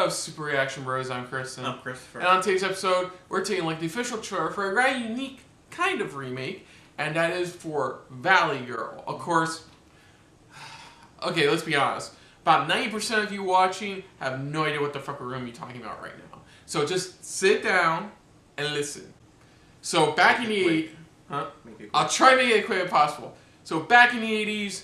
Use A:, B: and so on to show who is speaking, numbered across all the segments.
A: of Super Reaction Bros? I'm Kristen.
B: I'm Christopher.
A: And on today's episode, we're taking the official trailer for a very unique kind of remake, and that is for Valley Girl. Of course, okay, let's be honest. About 90% of you watching have no idea what the fuck we're going to be talking about right now. So just sit down and listen. So back in the 80s... Huh? I'll try to make it as quick as possible. So back in the 80s,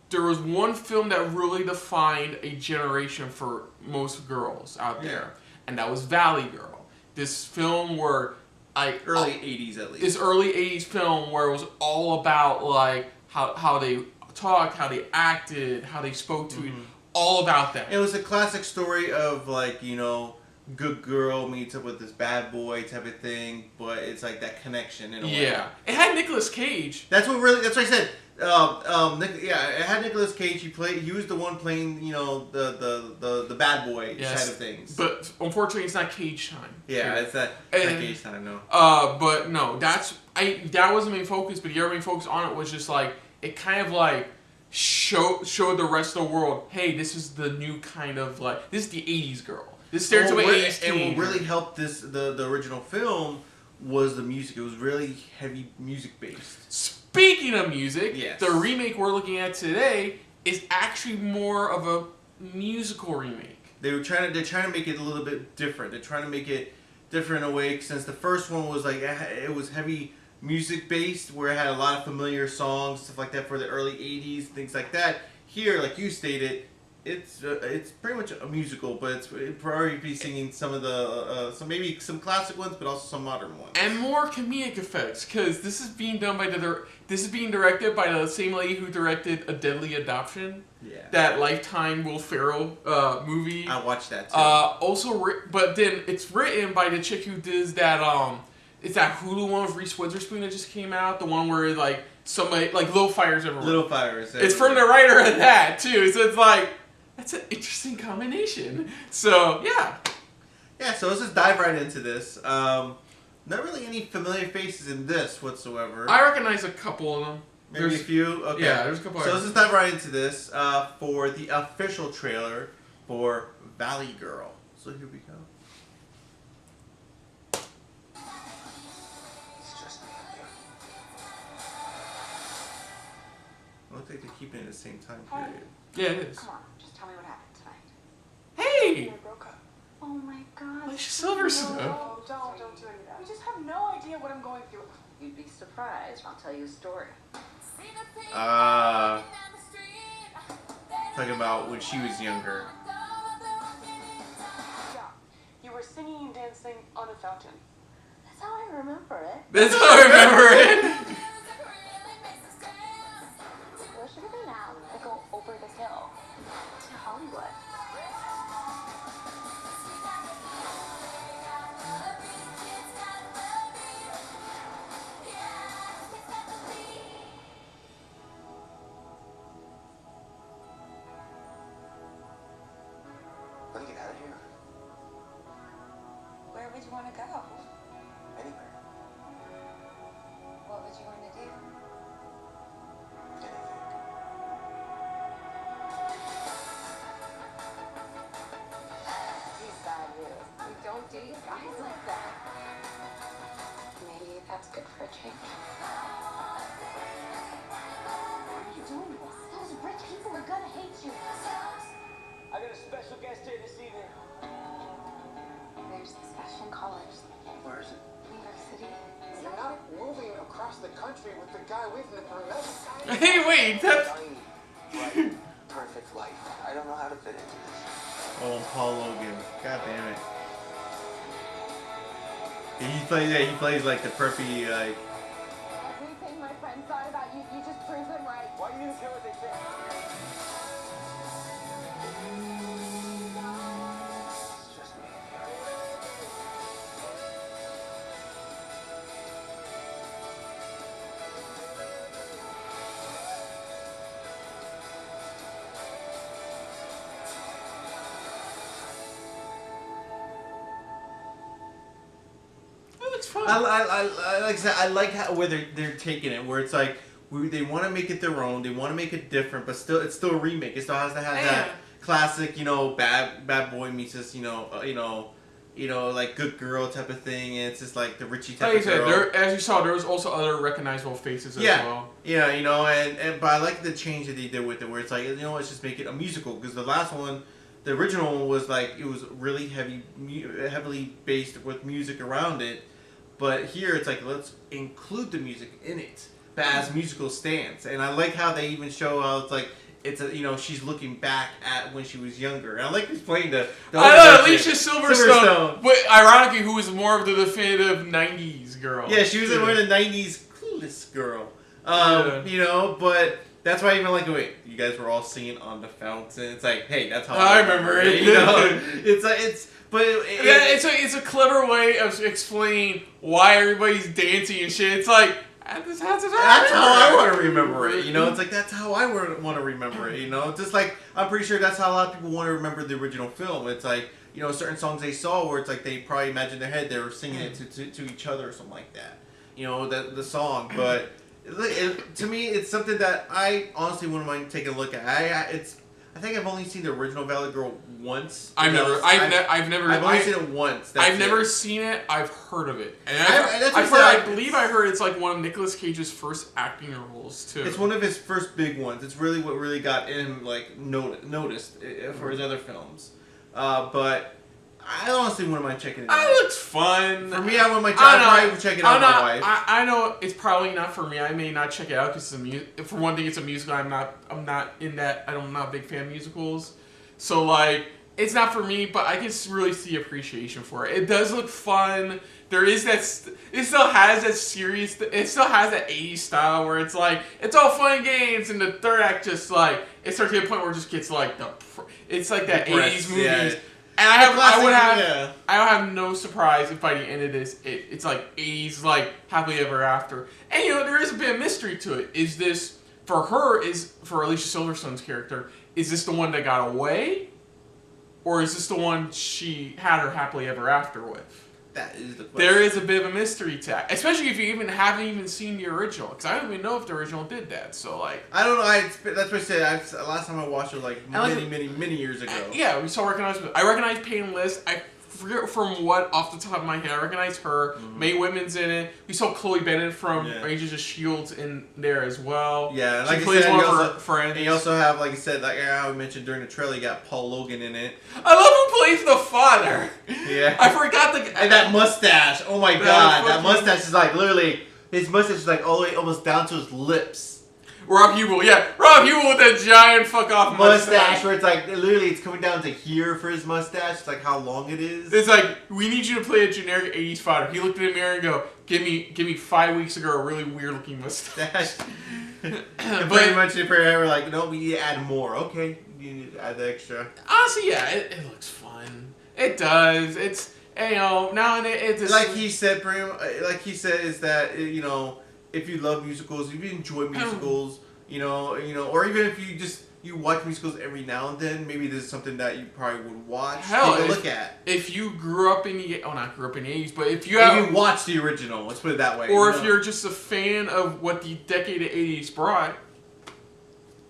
A: there was one film that really defined a generation for most girls out there. And that was Valley Girl. This film where...
B: early 80s at least.
A: This early 80s film where it was all about like how they talked, how they acted, how they spoke to all about that.
B: It was a classic story of like, you know, good girl meets up with this bad boy type of thing, but it's like that connection in a way.
A: Yeah. It had Nicolas Cage.
B: That's what I said. It had Nicolas Cage. He was the one playing, you know, the bad boy side of things.
A: But unfortunately, it's not Cage time.
B: Yeah, it's not Cage time. No.
A: But no, that wasn't the main focus. But the other main focus on it was just like it kind of like showed the rest of the world, hey, this is the new kind of like this is the '80s girl. This stereotypical '80s teen.
B: And what really helped the original film was the music. It was really heavy music based.
A: Speaking of music,
B: yes.
A: The remake we're looking at today is actually more of a musical remake.
B: They're trying to make it a little bit different. They're trying to make it different in a way, since the first one was like it was heavy music based, where it had a lot of familiar songs, stuff like that for the early '80s, things like that. Here, like you stated, it's pretty much a musical, but it's probably be singing some of the maybe some classic ones, but also some modern ones
A: and more comedic effects, because this is being done by directed by the same lady who directed A Deadly Adoption.
B: Yeah. That
A: Lifetime Will Ferrell movie.
B: I watched that too.
A: But then it's written by the chick who does that it's that Hulu one with Reese Witherspoon that just came out, the one where like somebody like Little Fires Everywhere.
B: Little Fires Everywhere.
A: It's from the writer of that too, so it's like that's an interesting combination. So, yeah.
B: Yeah, so let's just dive right into this. Not really any familiar faces in this whatsoever.
A: I recognize a couple of them.
B: Maybe a few? Okay.
A: Yeah, there's a couple.
B: So let's just dive right into this for the official trailer for Valley Girl. So here we go. It's just me and you. Looks like they're keeping it at the same time period.
A: Yeah, it is.
C: Come on, just tell me what happened tonight.
A: Hey!
C: I broke up. Oh my god.
A: Like Silverstone.
C: No, don't do any of that. You just have no idea what I'm going through. You'd be surprised. I'll tell you a story.
B: Talking about when she was younger.
C: Yeah, you were singing and dancing on a fountain. That's how I remember it.
A: That's how I remember it.
C: Where should we go now? I go over the hill to Hollywood.
D: Let me get out of here.
C: Where would you want to go?
D: Anywhere.
C: What would you want to do?
D: Anything.
C: He's bad news. We don't date guys like that. Maybe that's good for a change. Why are you doing this? Those rich people are gonna hate you.
D: I got a special guest here this evening.
C: There's this fashion college.
D: Where is it?
C: New York City.
D: You're not moving across the country with the guy we've never met.
A: Hey, wait, that's...
D: Right. Perfect life. I don't know how to fit into this.
B: Oh, Paul Logan. God damn it. He plays like the preppy, like...
C: Everything my friends thought about you, you just prove them right.
D: Why do you even care what they think? It's just me.
A: It's fun.
B: Like I said, I like where they're taking it, where it's like they want to make it their own, they want to make it different, but still it's still a remake. It still has to have that classic, bad boy meets this, like good girl type of thing. And it's just like the Richie type
A: like
B: of
A: you said,
B: girl.
A: as you saw, there was also other recognizable faces as well.
B: Yeah, but I like the change that they did with it, where it's like, let's just make it a musical, because the last one, the original one was like, it was really heavily based with music around it, but here it's like, let's include the music in it, but as musical stance. And I like how they even show how it's like, she's looking back at when she was younger. And I like he's playing the
A: I know, Alicia Silverstone, but ironically, who was more of the definitive 90s girl.
B: Yeah, she was one of the 90s coolest girl. But that's why I even like, wait, you guys were all singing on the fountain. It's like, hey, that's how
A: I remember it. It's a clever way of explaining why everybody's dancing and shit. It's like, that's how
B: I want to remember it. It's like, that's how I want to remember it. Just like, I'm pretty sure that's how a lot of people want to remember the original film. It's like, certain songs they saw where it's like they probably imagined in their head they were singing it to each other or something like that. The song. But to me, it's something that I honestly wouldn't mind taking a look at. I think I've only seen the original Valley Girl once.
A: I've
B: only seen it once.
A: I've never seen it. I've heard of it, and I believe I heard it's like one of Nicolas Cage's first acting roles too.
B: It's one of his first big ones. It's really what really got him like noticed for his other films. But I honestly wouldn't mind checking it out.
A: It looks fun.
B: For me, I wouldn't mind. I'd probably check it out with my wife.
A: I know it's probably not for me. I may not check it out because for one thing, it's a musical. I'm not in that. I'm not a big fan of musicals, so like it's not for me. But I can really see appreciation for it. It does look fun. There is that. It still has that serious. It still has that 80s style where it's like it's all fun and games, and the third act just like it starts to the point where it just gets like it's like that 80s movies. Yeah. And I would have no surprise if by the end of this, it's like 80s, like happily ever after. And there is a bit of mystery to it. Is this for Alicia Silverstone's character? Is this the one that got away, or is this the one she had her happily ever after with?
B: That is the question.
A: There is a bit of a mystery to that, especially if you haven't even seen the original, because I don't even know if the original did that. So like,
B: I don't know. That's what I said. Last time I watched it was like many years ago.
A: Yeah, we saw I recognize Peyton List. I forget from what off the top of my head. I recognize her. Mm-hmm. Mae Whitman's in it. We saw Chloe Bennett from Agents of S.H.I.E.L.D. in there as well.
B: Yeah, and
A: she plays one of her friends.
B: And you also have, like I said, like how we mentioned during the trailer, you got Paul Logan in it.
A: I love who plays the father.
B: Yeah,
A: I forgot
B: and that mustache. Oh my god, that mustache is like literally his mustache is like all the way almost down to his lips.
A: Rob Hubel with that giant fuck off mustache
B: where it's like literally it's coming down to here for his mustache. It's like how long it is.
A: It's like, we need you to play a generic 80s father. He looked in the mirror and go, give me 5 weeks ago a really weird looking mustache.
B: And pretty much they were like, no, we need to add more. Okay, you need to add the extra.
A: Honestly, yeah, it looks fun. It does. It's now and it's
B: like he said is that if you love musicals, if you enjoy musicals, or even if you watch musicals every now and then, maybe this is something that you probably would watch. Take a look at. If
A: you grew up in the not grew up in the 80s, but if you
B: watched the original, let's put it that way.
A: Or if you're just a fan of what the decade of 80s brought,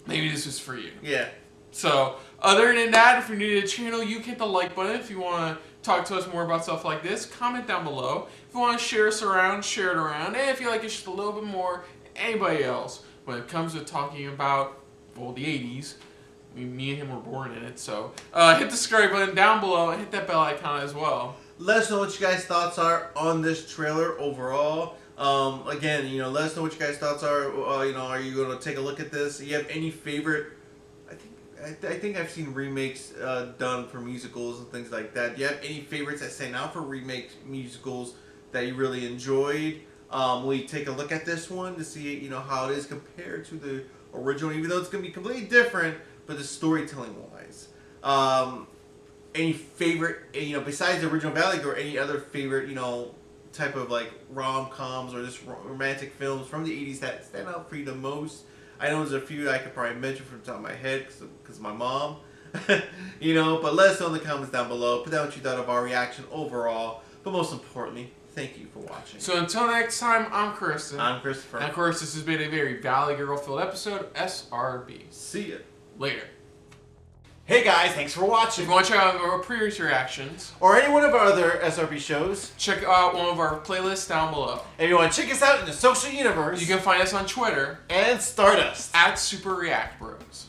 A: maybe this is for you.
B: Yeah.
A: So, other than that, if you're new to the channel, you hit the like button. If you want to talk to us more about stuff like this, comment down below. If you want to share us around, share it around. And if you like it just a little bit more, anybody else, when it comes to talking about, the 80s, me and him were born in it. So, hit the subscribe button down below and hit that bell icon as well.
B: Let us know what you guys' thoughts are on this trailer overall. Again, let us know what you guys' thoughts are. Are you going to take a look at this? Do you have any favorite? I think I've seen remakes done for musicals and things like that. Do you have any favorites that stand out for remake musicals that you really enjoyed? We take a look at this one to see how it is compared to the original, even though it's going to be completely different, but the storytelling wise. Any favorite, besides the original Valley Girl, any other favorite, type of like rom-coms or just romantic films from the 80s that stand out for you the most? I know there's a few I could probably mention from the top of my head because of my mom. But let us know in the comments down below. Put down what you thought of our reaction overall. But most importantly, thank you for watching.
A: So until next time, I'm Kristen.
B: I'm Christopher.
A: And of course, this has been a very Valley Girl-filled episode of SRB.
B: See ya.
A: Later.
B: Hey guys, thanks for
A: If
B: watching.
A: you want to check out our previous reactions,
B: Or any one of our other SRB shows.
A: check out one of our playlists down below.
B: If you want to check us out in the social universe.
A: You can find us on Twitter
B: and Stardust.
A: at Super React Bros.